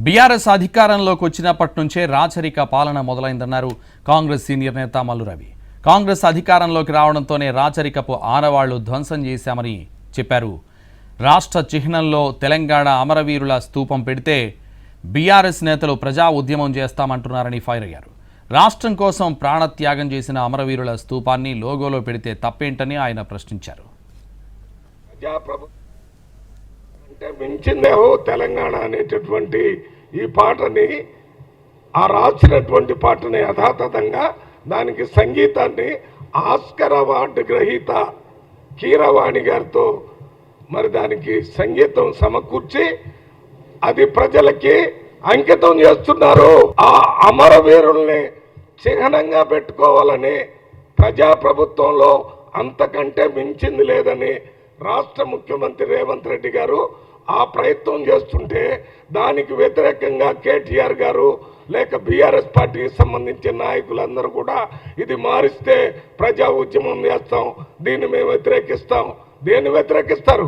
BRS అధికారంలోకి వచ్చినప్పటి నుంచే రాచరిక పాలన మొదలైందన్నారు కాంగ్రెస్ సీనియర్ నేత మల్లు రవి. కాంగ్రెస్ అధికారంలోకి రావడంతోనే రాచరికపు ఆనవాళ్లు ధ్వంసం చేశామని చెప్పారు. రాష్ట్ర చిహ్నంలో తెలంగాణ అమరవీరుల స్తూపం పెడితే బీఆర్ఎస్ నేతలు ప్రజా ఉద్యమం చేస్తామంటున్నారని ఫైర్ అయ్యారు. రాష్ట్రం కోసం ప్రాణత్యాగం చేసిన అమరవీరుల స్తూపాన్ని లోగోలో పెడితే తప్పేంటని ఆయన ప్రశ్నించారు. అంటే మించిందేహో తెలంగాణ అనేటటువంటి ఈ పాటని రాసినటువంటి పాటని యథాతథంగా దానికి సంగీతాన్ని ఆస్కర్ అవార్డు గ్రహీత కీరవాణి గారితో మరి దానికి సంగీతం సమకూర్చి అది ప్రజలకి అంకితం చేస్తున్నారు. ఆ అమరవీరుల్ని చిహ్నంగా పెట్టుకోవాలని ప్రజాప్రభుత్వంలో అంతకంటే మించింది లేదని రాష్ట్ర ముఖ్యమంత్రి రేవంత్ రెడ్డి గారు ఆ ప్రయత్నం చేస్తుంటే దానికి వ్యతిరేకంగా కేటీఆర్ గారు లేక బీఆర్ఎస్ పార్టీకి సంబంధించిన నాయకులందరూ కూడా ఇది మారిస్తే ప్రజా ఉద్యమం చేస్తాం, దీన్ని మేము వ్యతిరేకిస్తాం. దేన్ని వ్యతిరేకిస్తారు?